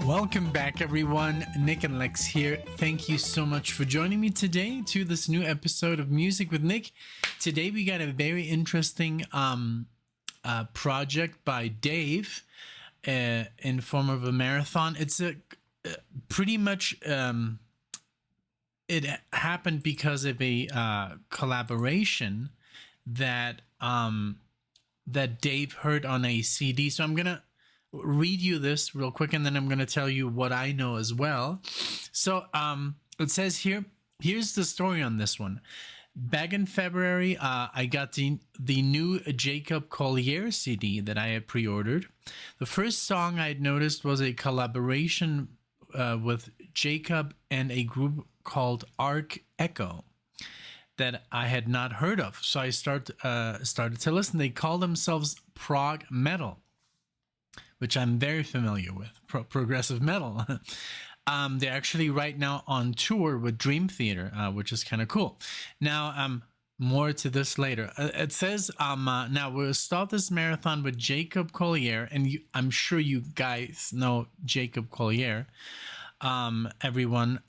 Welcome back, everyone. NicknLex here. Thank you so much for joining me today to this new episode of Music with Nick. Today we got a very interesting project by Dave in form of a marathon. It's a pretty much it happened because of a collaboration that that Dave heard on a CD. So I'm gonna read you this real quick, and then I'm going to tell you what I know as well. So it says here's the story on this one. Back in February, I got the new Jacob Collier CD that I had pre-ordered. The first song I had noticed was a collaboration with Jacob and a group called Arc Echo that I had not heard of. So I started to listen. They call themselves prog metal, which I'm very familiar with, progressive metal. They're actually right now on tour with Dream Theater, which is kind of cool. Now, more to this later. It says, now we'll start this marathon with Jacob Collier, and I'm sure you guys know Jacob Collier, everyone.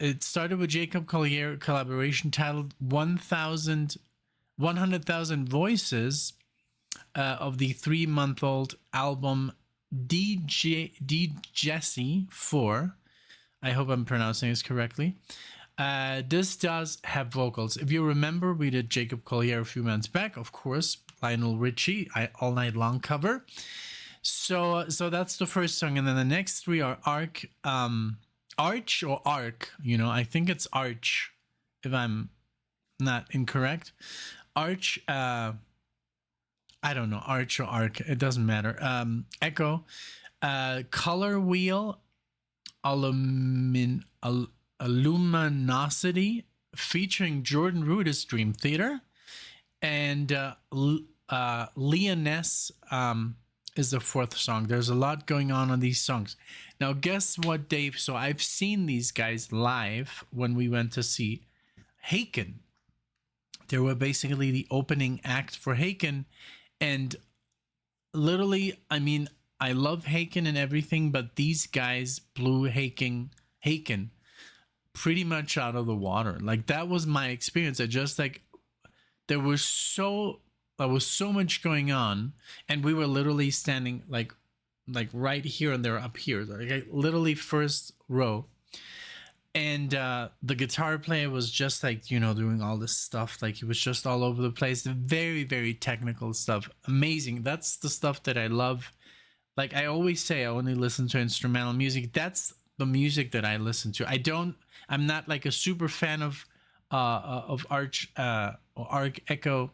It started with Jacob Collier collaboration titled 100,000 Voices, of the 3-month-old album D Jesse 4. I hope I'm pronouncing this correctly. This does have vocals. If you remember, we did Jacob Collier a few months back, of course, Lionel Richie, All Night Long cover. So that's the first song, and then the next three are Arch or Arc. You know, I think it's Arch, if I'm not incorrect. Arch. I don't know, Arch or Arc, it doesn't matter. Echo, Color Wheel, Aluminosity, featuring Jordan Rudess, Dream Theater, and Leonessa is the fourth song. There's a lot going on these songs. Now, guess what, Dave? So I've seen these guys live when we went to see Haken. They were basically the opening act for Haken. And literally, I mean, I love Haken and everything, but these guys blew Haken pretty much out of the water. Like, that was my experience. I just like, there was so much going on, and we were literally standing like right here, and they're up here, like literally first row. And the guitar player was just like, you know, doing all this stuff. Like, he was just all over the place. Very, very technical stuff. Amazing. That's the stuff that I love. Like I always say, I only listen to instrumental music. That's the music that I listen to. I'm not like a super fan of Arch or Arc Echo,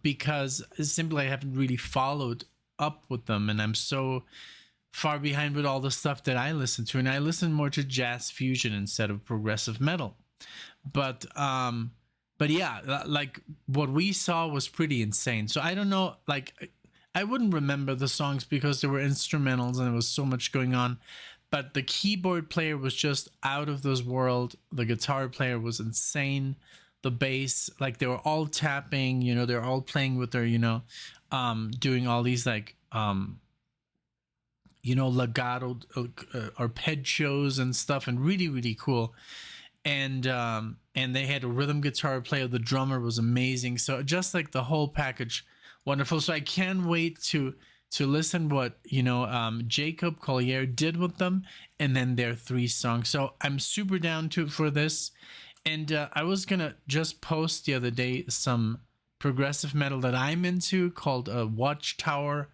because simply I haven't really followed up with them, and I'm so far behind with all the stuff that I listen to, and I listen more to jazz fusion instead of progressive metal. But yeah, like what we saw was pretty insane. So I don't know, like I wouldn't remember the songs because there were instrumentals and there was so much going on, but the keyboard player was just out of this world. The guitar player was insane. The bass, like they were all tapping, you know, they're all playing with their, you know, doing all these like you know, legato arpeggios and stuff, and really, really cool. And they had a rhythm guitar player. The drummer was amazing. So just like the whole package, wonderful. So I can't wait to listen what, you know, Jacob Collier did with them, and then their 3 songs. So I'm super down for this. And I was gonna just post the other day some progressive metal that I'm into called Watchtower,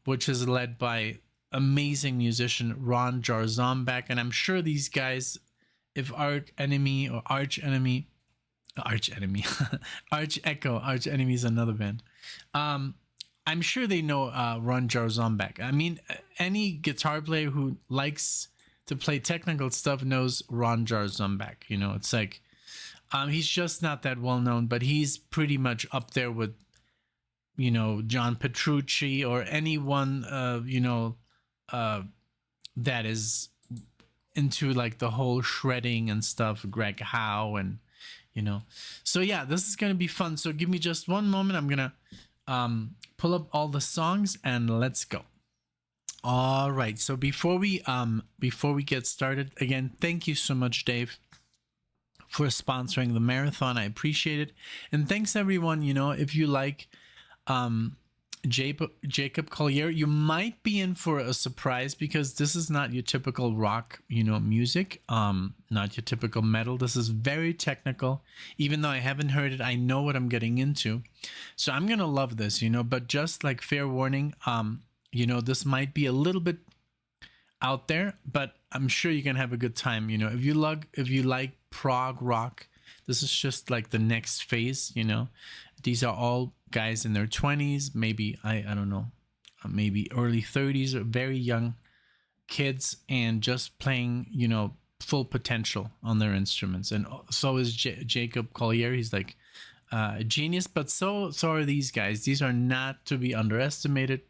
which is led by amazing musician Ron Jarzombek. And I'm sure these guys, if Arch Enemy, Arch Enemy is another band. I'm sure they know Ron Jarzombek. I mean, any guitar player who likes to play technical stuff knows Ron Jarzombek. You know, it's like he's just not that well known, but he's pretty much up there with, you know, John Petrucci or anyone, you know, that is into like the whole shredding and stuff, Greg Howe, and, you know. So yeah, this is going to be fun. So give me just one moment. I'm going to pull up all the songs and let's go. All right. So before we get started, again, thank you so much, Dave, for sponsoring the marathon. I appreciate it. And thanks everyone. You know, if you like Jacob Collier, you might be in for a surprise because this is not your typical rock, you know, music, not your typical metal. This is very technical. Even though I haven't heard it, I know what I'm getting into. So I'm gonna love this, you know, but just like fair warning, you know, this might be a little bit out there, but I'm sure you can have a good time. You know, if you like prog rock, this is just like the next phase. You know, these are all guys in their 20s, maybe I don't know, maybe early 30s, or very young kids, and just playing, you know, full potential on their instruments. And so is Jacob Collier. He's like a genius, but so are these guys. These are not to be underestimated.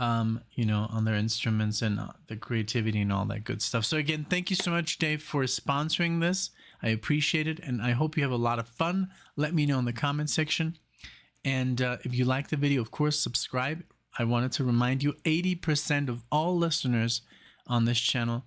You know, on their instruments and the creativity and all that good stuff. So again, thank you so much, Dave, for sponsoring this. I appreciate it, and I hope you have a lot of fun. Let me know in the comment section. And if you like the video, of course, subscribe. I wanted to remind you, 80% of all listeners on this channel,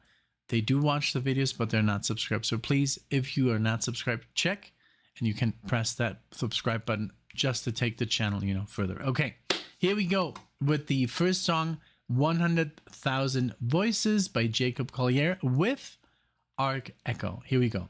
they do watch the videos, but they're not subscribed. So please, if you are not subscribed, check, and you can press that subscribe button just to take the channel, you know, further. Okay, here we go with the first song, 100,000 Voices by Jacob Collier with Arc Echo. Here we go.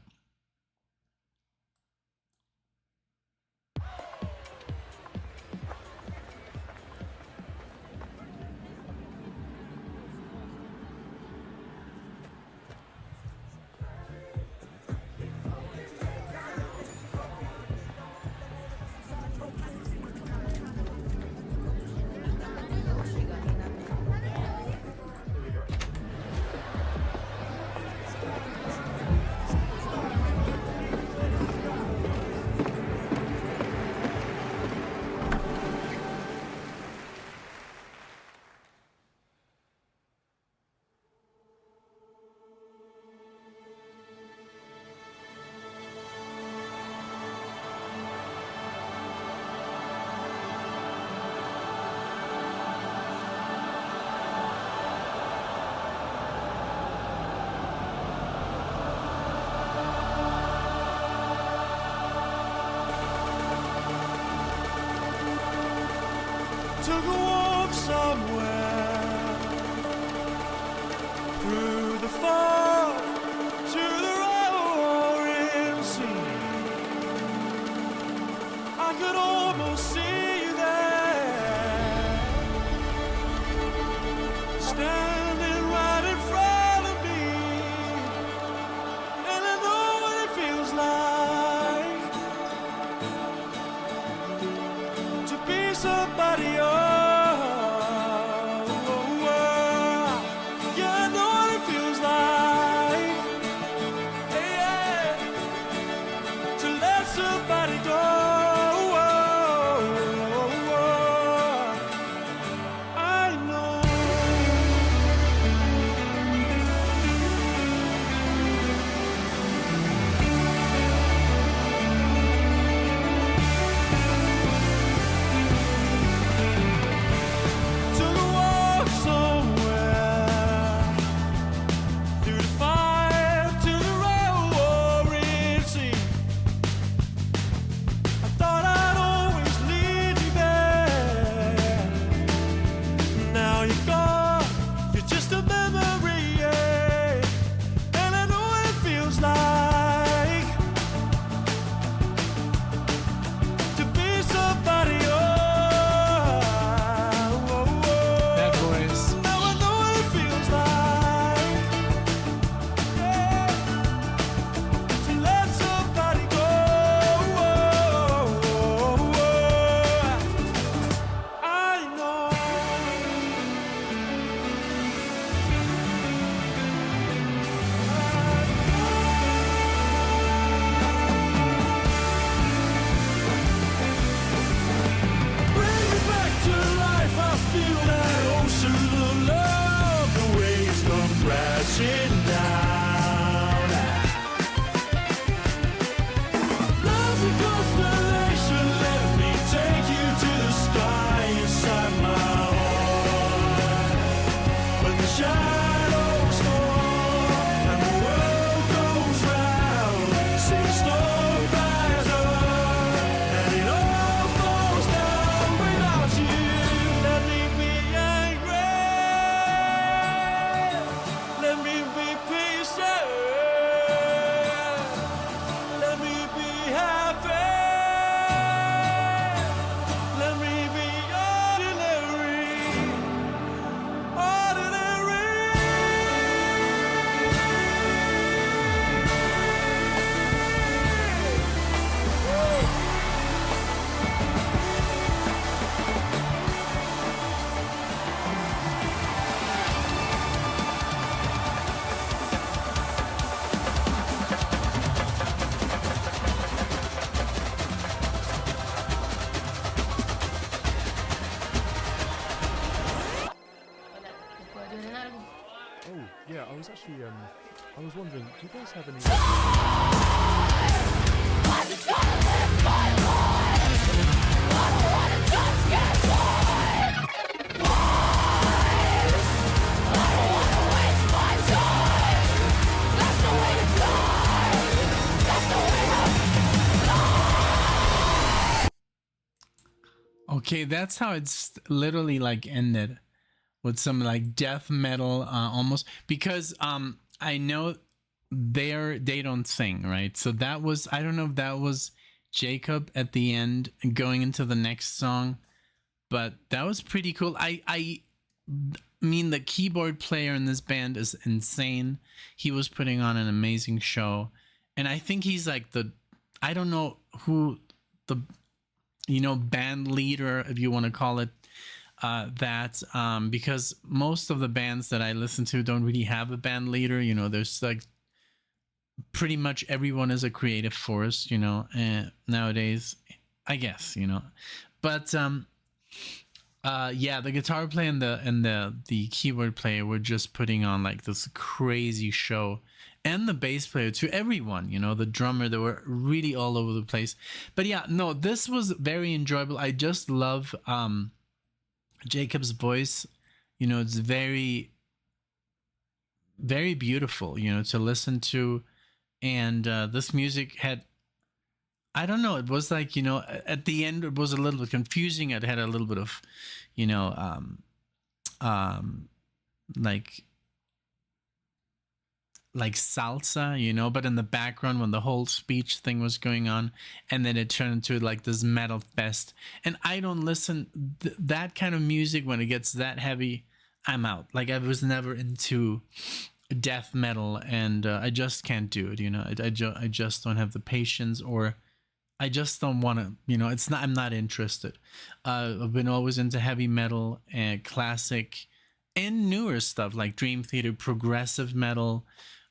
Took a walk somewhere through the fog to the roaring sea. I could almost see you there, standing right in front of me, and I know what it feels like to be somebody else. was actually, I was wondering, do you guys have any... Okay, that's how it's literally like ended with some like death metal almost, because I know they don't sing, right? So that was, I don't know if that was Jacob at the end going into the next song, but that was pretty cool. I mean, the keyboard player in this band is insane. He was putting on an amazing show, and I think he's like the, I don't know who the, you know, band leader, if you want to call it that, because most of the bands that I listen to don't really have a band leader. You know, there's like pretty much everyone is a creative force, you know, nowadays, I guess, you know. But yeah, the guitar player and the keyboard player were just putting on like this crazy show, and the bass player too. Everyone, you know, the drummer, they were really all over the place. But yeah, no, this was very enjoyable. I just love Jacob's voice. You know, it's very, very beautiful, you know, to listen to. And this music had, I don't know, it was like, you know, at the end it was a little bit confusing. It had a little bit of, you know, like salsa, you know, but in the background when the whole speech thing was going on, and then it turned into like this metal fest. And I don't listen that kind of music when it gets that heavy. I'm out. Like, I was never into death metal, and I just can't do it, you know. I just don't have the patience, or I just don't want to, you know. It's not, I'm not interested. I've been always into heavy metal and classic and newer stuff like Dream Theater, progressive metal.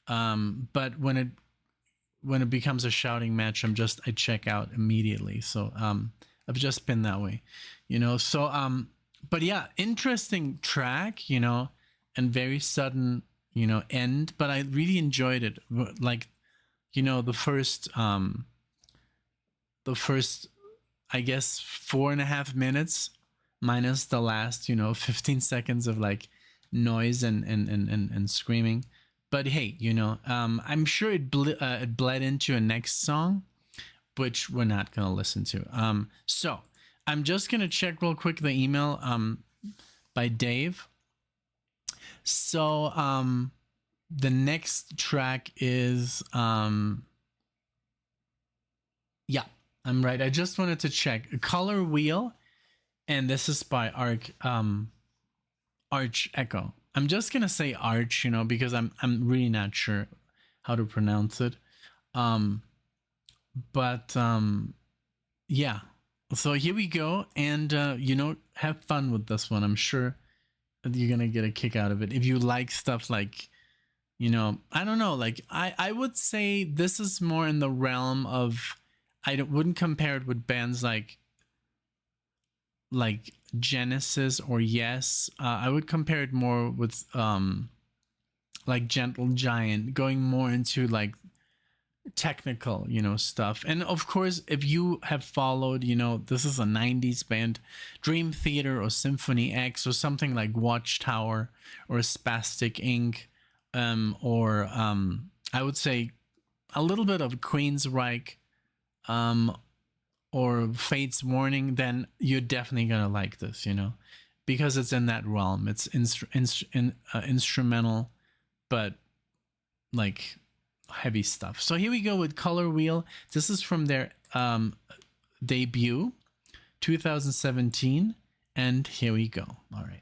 But when it becomes a shouting match, I check out immediately. So I've just been that way, you know. So but yeah, interesting track, you know, and very sudden, you know, end. But I really enjoyed it. Like, you know, the first I guess 4.5 minutes minus the last, you know, 15 seconds of like noise and screaming. But hey, you know, I'm sure it bled into a next song, which we're not gonna listen to. So I'm just gonna check real quick the email by Dave. So the next track is yeah, I'm right. I just wanted to check Color Wheel, and this is by Arch Echo. I'm just gonna say Arch, you know, because I'm really not sure how to pronounce it. But yeah. So here we go, and you know, have fun with this one. I'm sure you're gonna get a kick out of it if you like stuff like, you know, I don't know, like I would say this is more in the realm of, wouldn't compare it with bands like Genesis or Yes. I would compare it more with like Gentle Giant, going more into like technical, you know, stuff. And of course, if you have followed, you know, this is a 90s band, Dream Theater or Symphony X or something like Watchtower or Spastic Inc. Or I would say a little bit of Queensryche or Fate's Warning, then you're definitely gonna like this, you know, because it's in that realm. It's instrumental, but like heavy stuff. So here we go with Color Wheel. This is from their debut 2017, and here we go. All right.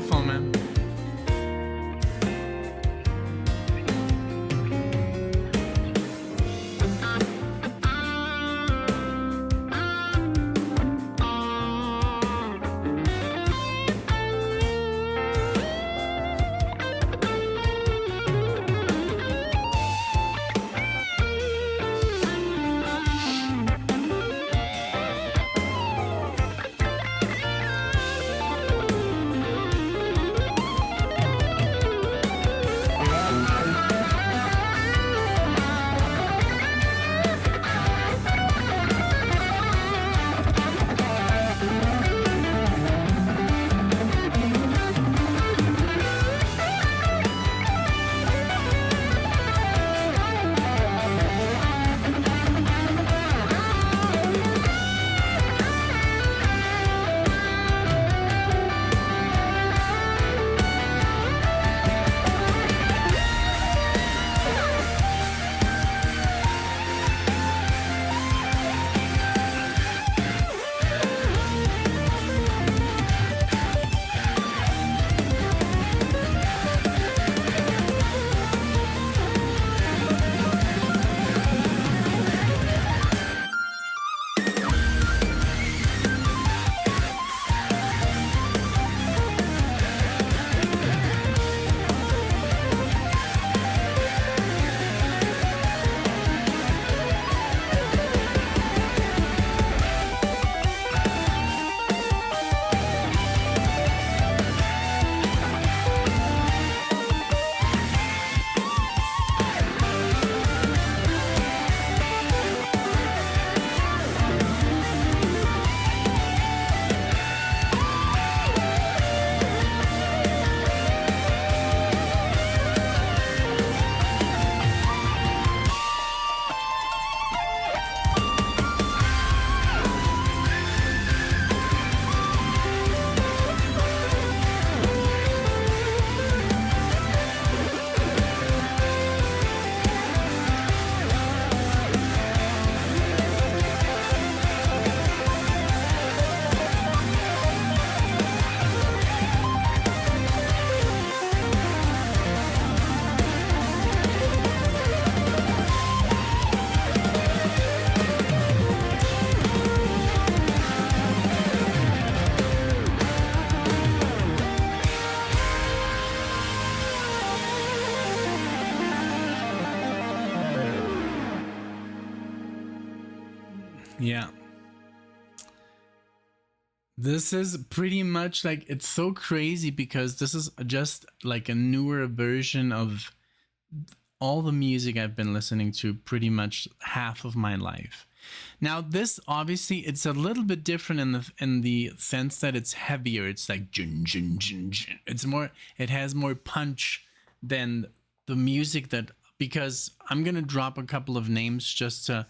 beautiful, man. Yeah. This is pretty much like, it's so crazy because this is just like a newer version of all the music I've been listening to pretty much half of my life. Now this obviously it's a little bit different in the sense that it's heavier. It's like jun, jun, jun, jun. It's more, it has more punch than the music that, because I'm gonna drop a couple of names just to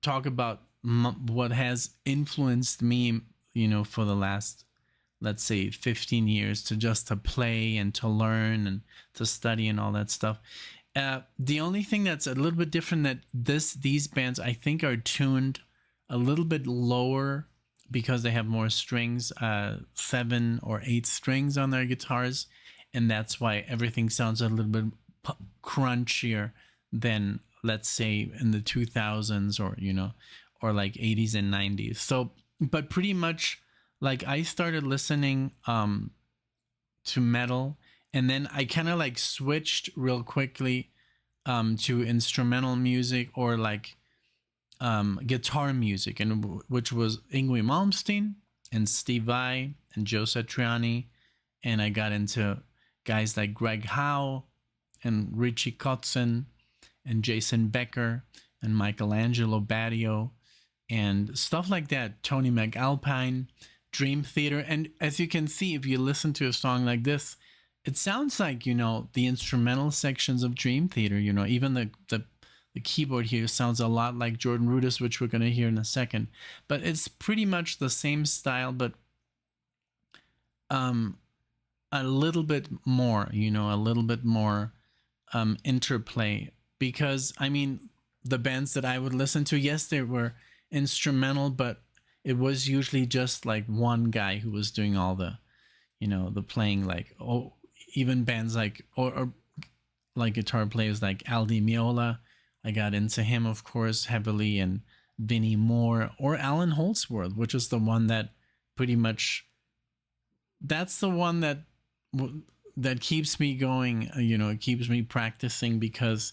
talk about what has influenced me, you know, for the last, let's say 15 years, to play and to learn and to study and all that stuff. The only thing that's a little bit different that these bands I think are tuned a little bit lower because they have more strings, 7 or 8 strings on their guitars, and that's why everything sounds a little bit crunchier than, let's say, in the 2000s or, you know, or like 80s and 90s. So, but pretty much like I started listening to metal, and then I kind of like switched real quickly to instrumental music or like guitar music, and which was Yngwie Malmsteen and Steve Vai and Joe Satriani, and I got into guys like Greg Howe and Richie Kotzen and Jason Becker and Michelangelo Badio and stuff like that, Tony McAlpine, Dream Theater. And as you can see, if you listen to a song like this, it sounds like, you know, the instrumental sections of Dream Theater, you know, even the keyboard here sounds a lot like Jordan Rudess, which we're going to hear in a second. But it's pretty much the same style, but a little bit more, you know, a little bit more interplay. Because, I mean, the bands that I would listen to, yes, they were instrumental, but it was usually just like one guy who was doing all the, you know, the playing, like, oh, even bands like, or like guitar players like Aldi Meola. I got into him, of course, heavily, and Vinnie Moore or Alan Holdsworth, which is the one that pretty much, that's the one that that keeps me going. You know, it keeps me practicing, because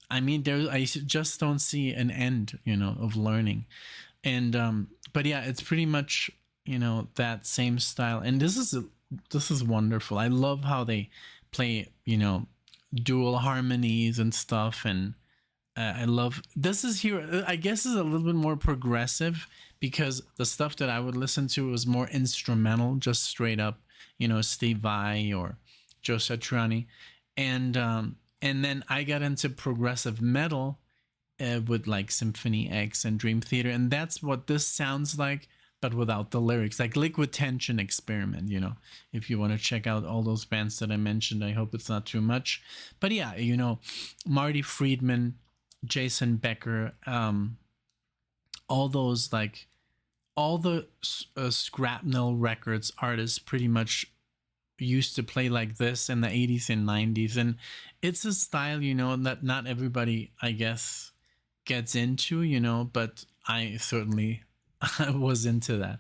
I mean, I just don't see an end, you know, of learning. And but yeah, it's pretty much, you know, that same style. And this is wonderful. I love how they play, you know, dual harmonies and stuff. And I love this is here. I guess is a little bit more progressive, because the stuff that I would listen to was more instrumental, just straight up, you know, Steve Vai or Joe Satriani. And then I got into progressive metal with like Symphony X and Dream Theater, and that's what this sounds like, but without the lyrics, like Liquid Tension Experiment. You know, if you want to check out all those bands that I mentioned, I hope it's not too much. But yeah, you know, Marty Friedman, Jason Becker, all those, like, all the Scrapnel Records artists pretty much used to play like this in the 80s and 90s. And it's a style, you know, that not everybody, I guess, gets into, you know, but I certainly was into that,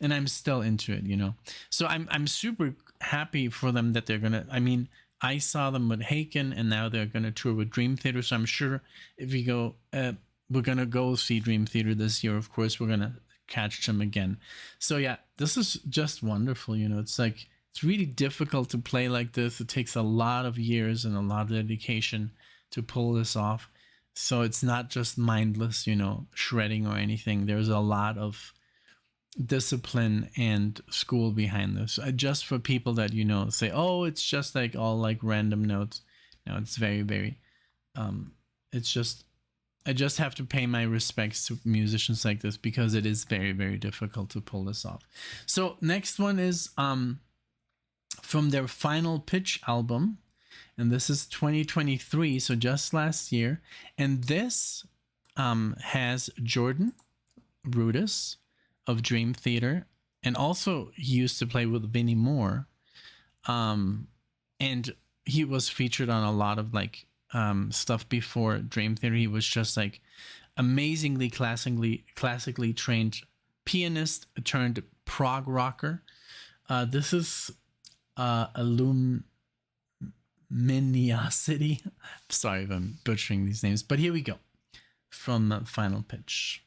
and I'm still into it, you know. So I'm super happy for them that they're gonna, I mean, I saw them with Haken, and now they're gonna tour with Dream Theater. So I'm sure if we go, we're gonna go see Dream Theater this year. Of course, we're gonna catch them again. So yeah, this is just wonderful, you know. It's like, it's really difficult to play like this. It takes a lot of years and a lot of dedication to pull this off. So it's not just mindless, you know, shredding or anything. There's a lot of discipline and school behind this. Just for people that, you know, say, oh, it's just like all like random notes. No, it's very, very, it's just, I just have to pay my respects to musicians like this, because it is very, very difficult to pull this off. So next one is from their Final Pitch album, and this is 2023, so just last year. And this has Jordan Rudess of Dream Theater, and also he used to play with Vinnie Moore, and he was featured on a lot of like stuff before Dream Theater. He was just like amazingly classically trained pianist turned prog rocker. This is Aluminosity. Sorry if I'm butchering these names, but here we go from Final Pitch.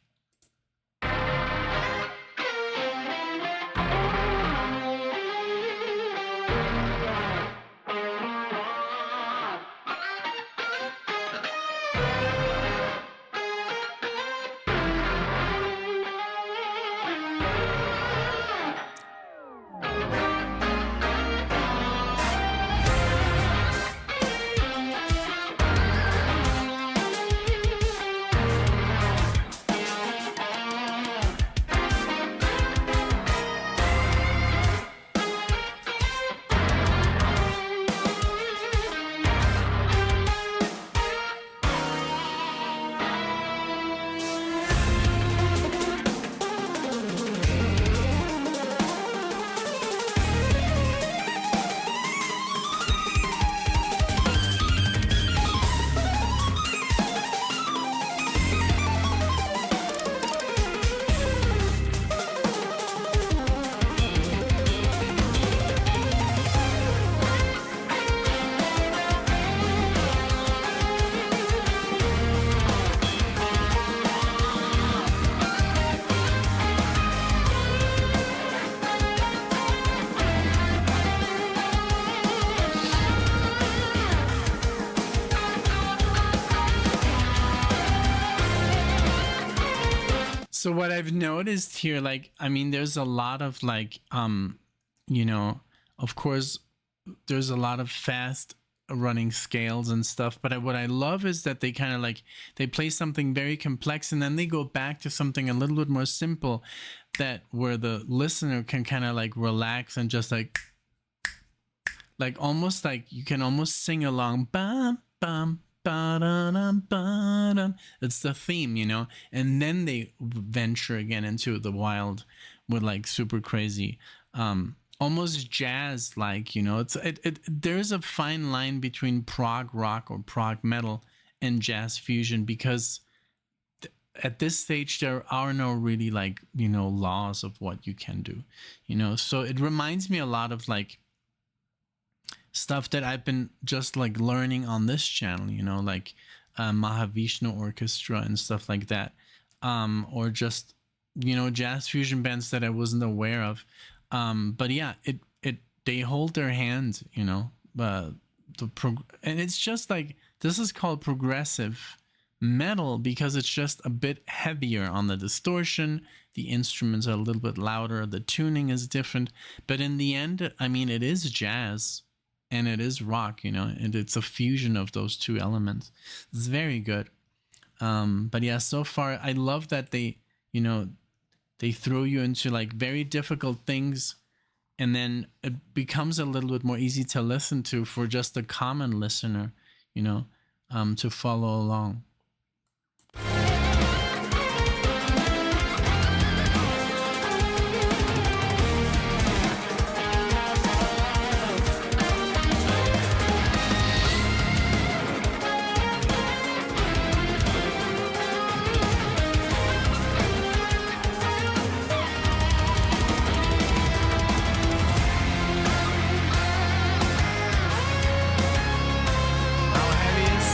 So what I've noticed here, like, I mean, there's a lot of like, you know, of course, there's a lot of fast running scales and stuff. But what I love is that they kind of like, they play something very complex and then they go back to something a little bit more simple, that where the listener can kind of like relax and just like almost like you can almost sing along. Bum, bum, ba-da-dum. It's the theme, you know, and then they venture again into the wild with like super crazy almost jazz like, you know. There's a fine line between prog rock or prog metal and jazz fusion, because at this stage there are no really, like, you know, laws of what you can do, you know. So it reminds me a lot of like stuff that I've been just like learning on this channel, you know, like Mahavishnu Orchestra and stuff like that, or just, you know, jazz fusion bands that I wasn't aware of. But yeah, it they hold their hand, you know. And it's just like, this is called progressive metal because it's just a bit heavier on the distortion. The instruments are a little bit louder. The tuning is different. But in the end, I mean, it is jazz and it is rock, you know, and it's a fusion of those two elements. It's very good. But yeah, so far, I love that they, you know, they throw you into like very difficult things, and then it becomes a little bit more easy to listen to for just a common listener, you know, to follow along. How heavy is?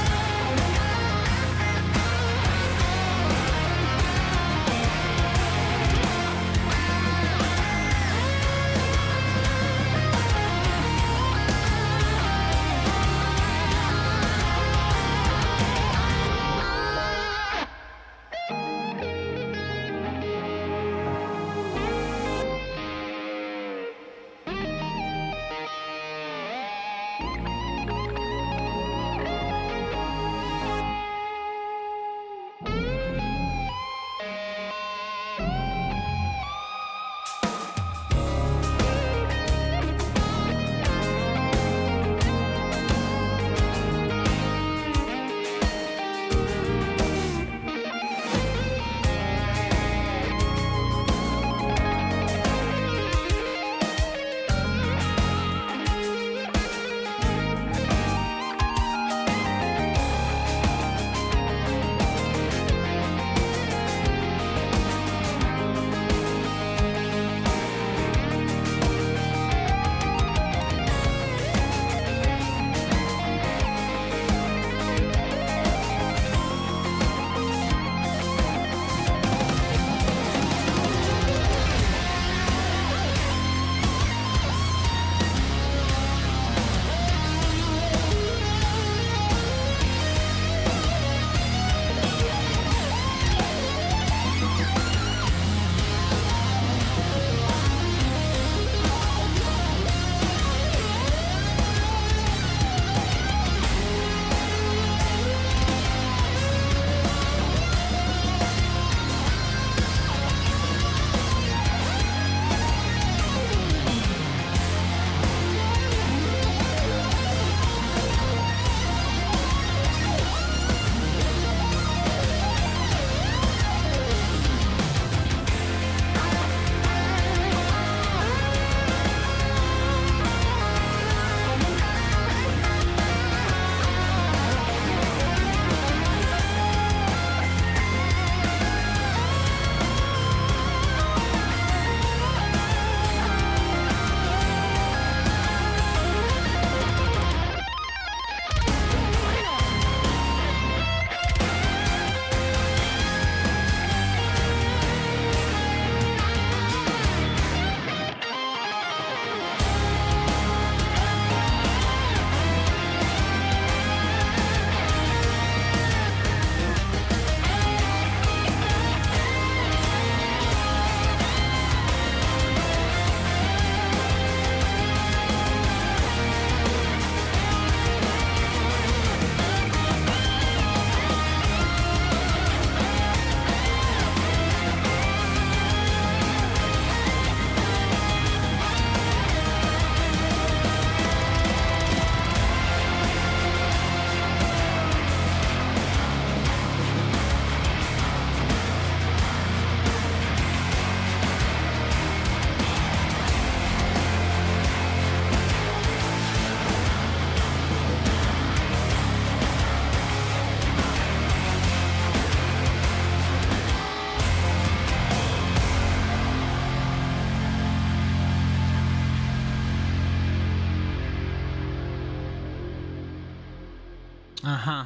Uh-huh.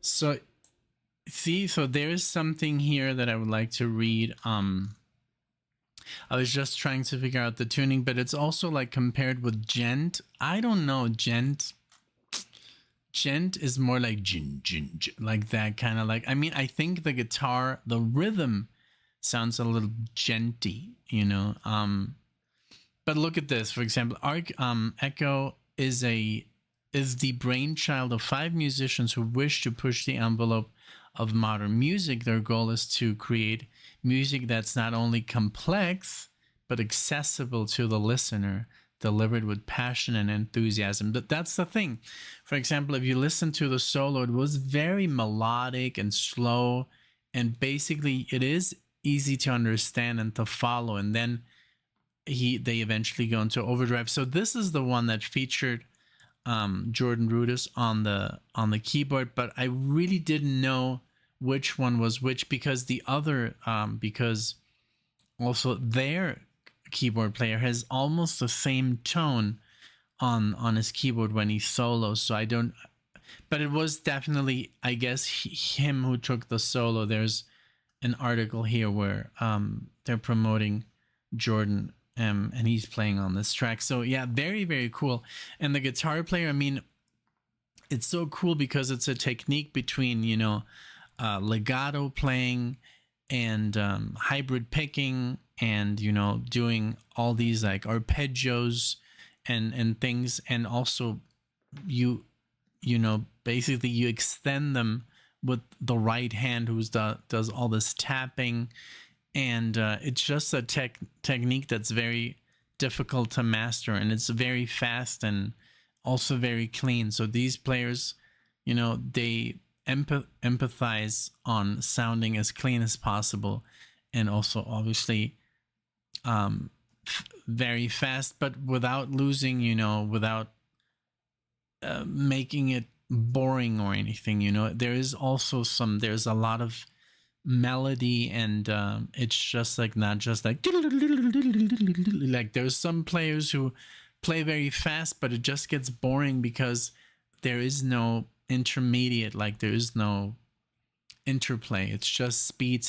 So see, so there is something here that I would like to read. I was just trying to figure out the tuning, but it's also like compared with gent. I don't know, gent is more like like that kind of like. I mean, I think the guitar, the rhythm sounds a little genty, you know. But look at this, for example, Echo is the brainchild of 5 musicians who wish to push the envelope of modern music. Their goal is to create music that's not only complex but accessible to the listener, delivered with passion and enthusiasm. But that's the thing. For example, if you listen to the solo, it was very melodic and slow, and basically it is easy to understand and to follow. And then they eventually go into overdrive. So this is the one that featured Jordan Rudess on the keyboard, but I really didn't know which one was which, because the other because also their keyboard player has almost the same tone on his keyboard when he solos. So I don't, but it was definitely, I guess, him who took the solo. There's an article here where they're promoting Jordan, and he's playing on this track. So yeah, very, very cool. And the guitar player, I mean, it's so cool because it's a technique between, you know, legato playing and hybrid picking, and, you know, doing all these like arpeggios and things, and also you know, basically you extend them with the right hand does all this tapping, and it's just a technique that's very difficult to master, and it's very fast and also very clean. So these players, you know, they empathize on sounding as clean as possible, and also obviously very fast, but without losing, you know, without making it boring or anything. You know, there's a lot of melody, and it's just like not just like there's some players who play very fast, but it just gets boring because there is no intermediate, like there is no interplay. It's just speed.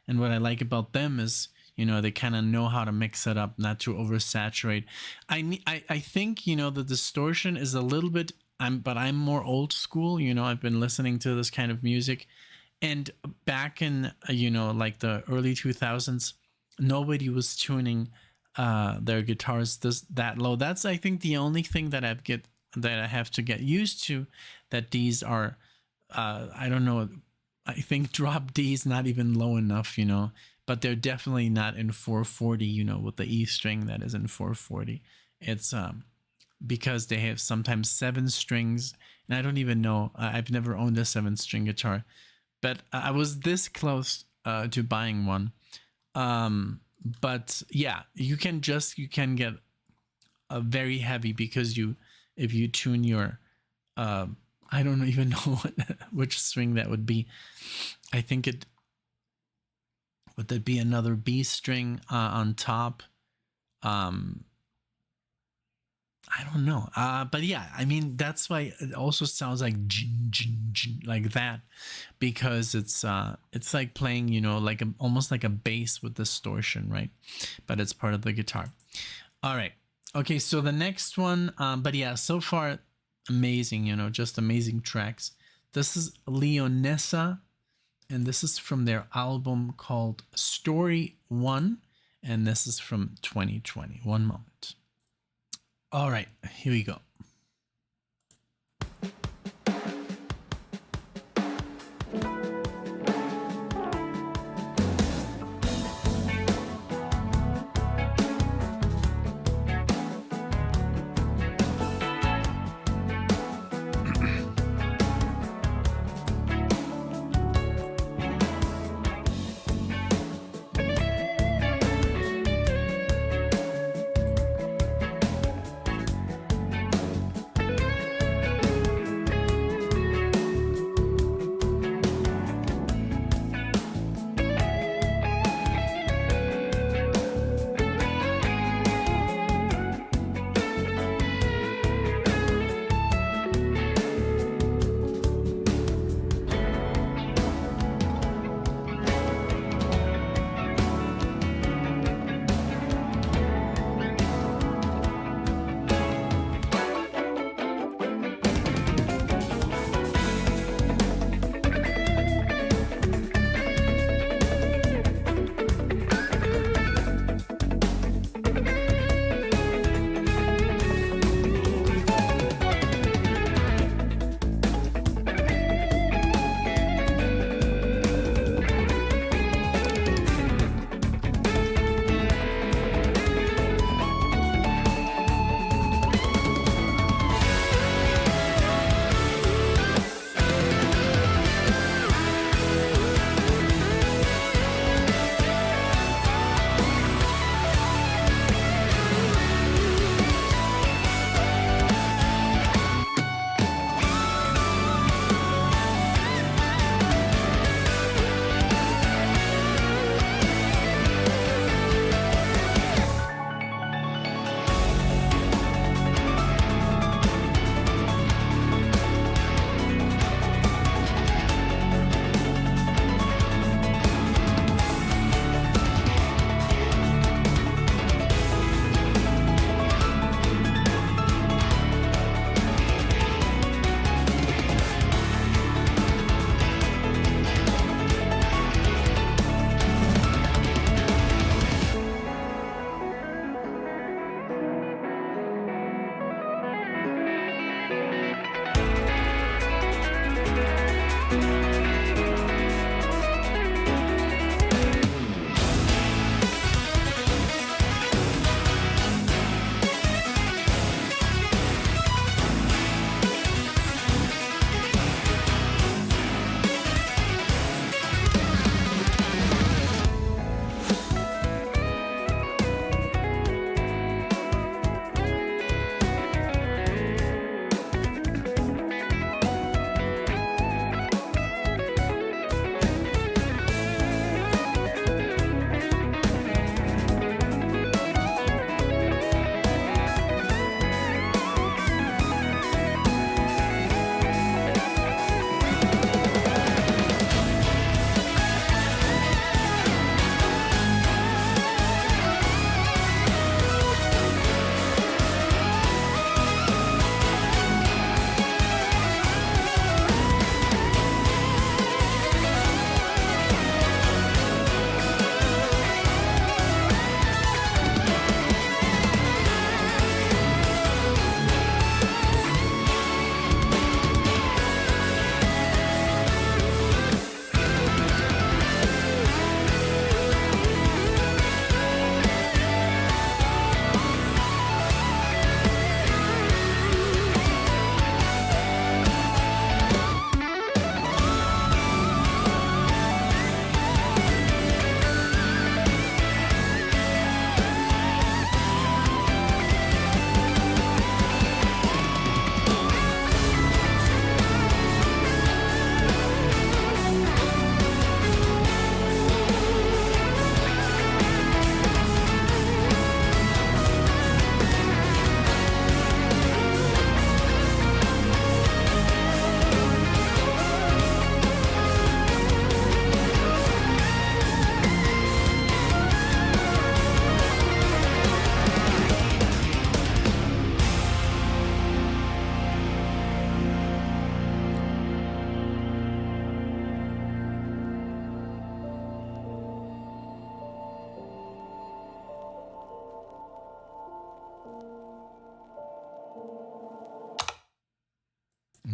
And what I like about them is, you know, they kind of know how to mix it up, not to oversaturate. I think, you know, the distortion is a little bit, but I'm more old school. You know, I've been listening to this kind of music, and back in, you know, like the early 2000s, nobody was tuning their guitars that low. That's, I think, the only thing that I have to get used to, that these are I don't know, I think drop D is not even low enough, you know, but they're definitely not in 440, you know, with the E string that is in 440. It's because they have sometimes 7 strings, and I don't even know, I've never owned a 7-string guitar, but I was this close to buying one. But yeah, you can get a very heavy, because if you tune your I don't even know which string that would be. I think would there be another B string on top? I don't know. But yeah, I mean, that's why it also sounds like like that, because it's like playing, you know, like almost like a bass with distortion, right? But it's part of the guitar. All right. Okay, so the next one, but yeah, so far amazing, you know, just amazing tracks. This is Leonessa, and this is from their album called Story 1, and this is from 2020. One moment. All right, here we go.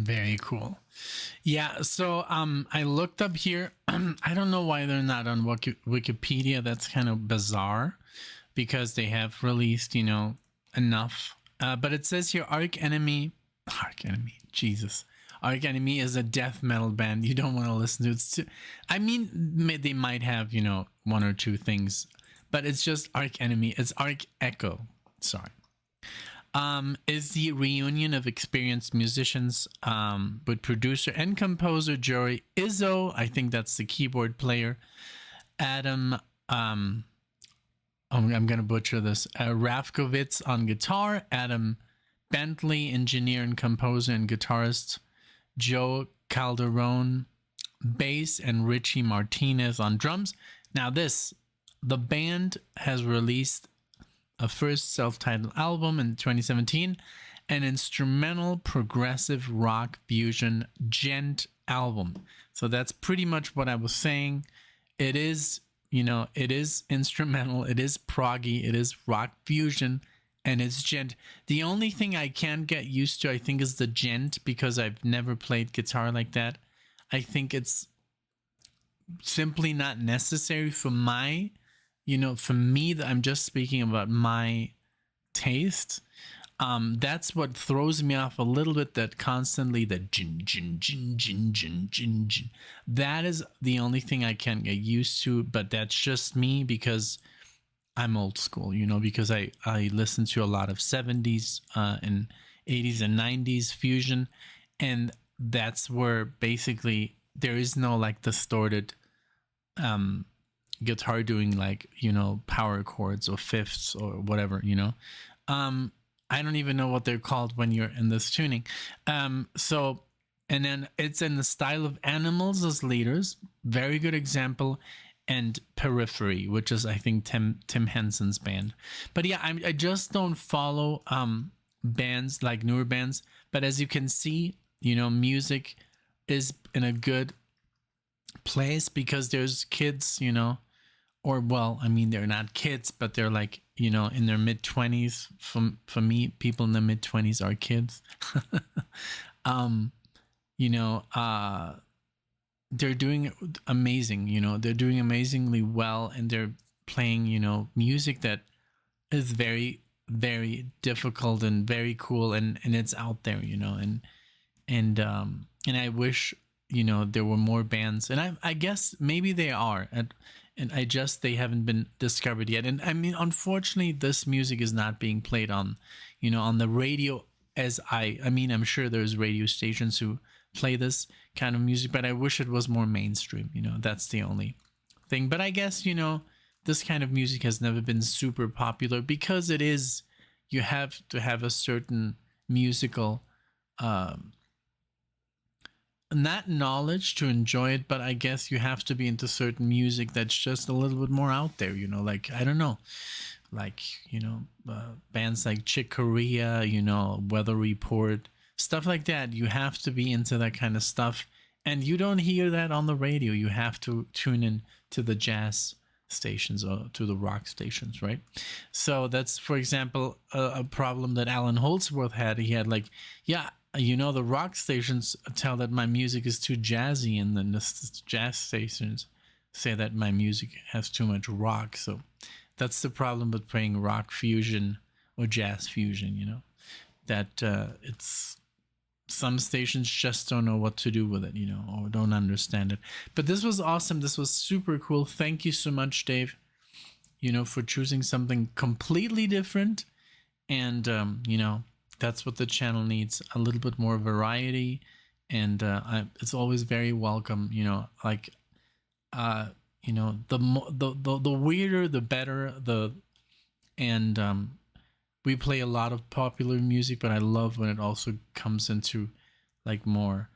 Very cool. Yeah, so I looked up here. I don't know why they're not on Wikipedia. That's kind of bizarre because they have released, enough. But it says here Arch Enemy, Jesus. Arch Enemy is a death metal band. You don't want to listen to it. I mean, they might have, one or two things, but it's just Arch Enemy. It's Arch Echo. Sorry. Is the reunion of experienced musicians with producer and composer Joey Izzo, I think that's the keyboard player, Adam, I'm going to butcher this, Rafkovitz on guitar, Adam Bentley, engineer and composer and guitarist, Joe Calderone, bass, and Richie Martinez on drums. Now the band has released a first self-titled album in 2017, an instrumental progressive rock fusion gent album. So that's pretty much what I was saying. It is, it is instrumental, it is proggy, it is rock fusion, and it's gent. The only thing I can't get used to, I think, is the gent, because I've never played guitar like that. I think it's simply not necessary for my, for me, I'm just speaking about my taste. That's what throws me off a little bit, that constantly the jin jin jin jin jin jin jin. That is the only thing I can't get used to, but that's just me because I'm old school, because I listen to a lot of 70s and 80s and 90s fusion, and that's where basically there is no like distorted guitar doing like power chords or fifths or whatever. I don't even know what they're called when you're in this tuning. So and then it's in the style of Animals as Leaders, very good example, and Periphery, which is I think Tim Henson's band. But yeah, I just don't follow bands like newer bands, but as you can see, music is in a good place because there's kids, or well, I mean, they're not kids, but they're like, in their mid-20s. For me, people in the mid-20s are kids. They're doing amazing, they're doing amazingly well, and they're playing, music that is very, very difficult and very cool, and it's out there, and I wish, there were more bands, and I guess maybe they are, and they haven't been discovered yet. And I mean, unfortunately, this music is not being played on, on the radio, I'm sure there's radio stations who play this kind of music, but I wish it was more mainstream. That's the only thing. But I guess, this kind of music has never been super popular because it is, you have to have a certain musical, not knowledge to enjoy it, but I guess you have to be into certain music that's just a little bit more out there, like, I don't know, like, bands like Chick Corea, Weather Report, stuff like that. You have to be into that kind of stuff, and you don't hear that on the radio. You have to tune in to the jazz stations or to the rock stations, right? So that's, for example, a problem that Alan Holdsworth had. He had like, yeah, the rock stations tell that my music is too jazzy, and then the jazz stations say that my music has too much rock. So that's the problem with playing rock fusion or jazz fusion, that it's, some stations just don't know what to do with it, or don't understand it. But this was awesome. This was super cool. Thank you so much, Dave, for choosing something completely different. And, that's what the channel needs, a little bit more variety. And it's always very welcome, like, the weirder, the better. We play a lot of popular music, but I love when it also comes into like more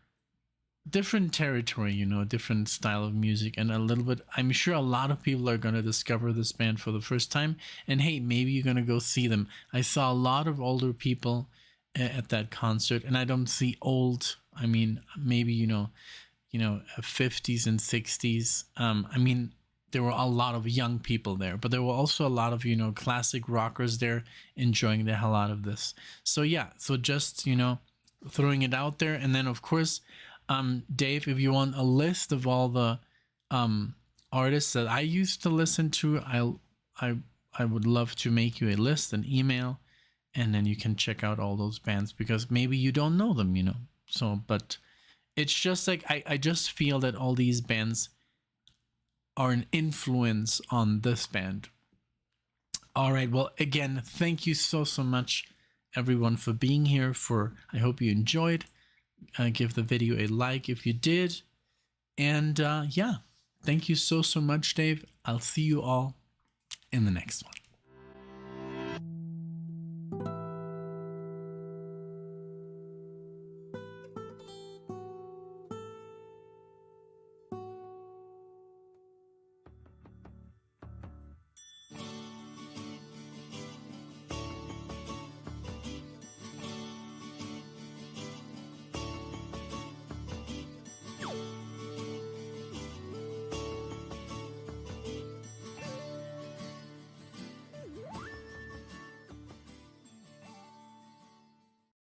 different territory, different style of music, and a little bit, I'm sure a lot of people are going to discover this band for the first time, and hey, maybe you're going to go see them. I saw a lot of older people at that concert, and I don't see old, I mean, maybe, 50s and 60s. I mean, there were a lot of young people there, but there were also a lot of, classic rockers there enjoying the hell out of this. So yeah, so just, throwing it out there. And then of course, Dave, if you want a list of all the artists that I used to listen to, I would love to make you a list, an email, and then you can check out all those bands, because maybe you don't know them, you know. So, but it's just like I just feel that all these bands are an influence on this band. All right, well, again, thank you so much, everyone, for being here. I hope you enjoyed. Give the video a like if you did. And yeah, thank you so much, Dave. I'll see you all in the next one.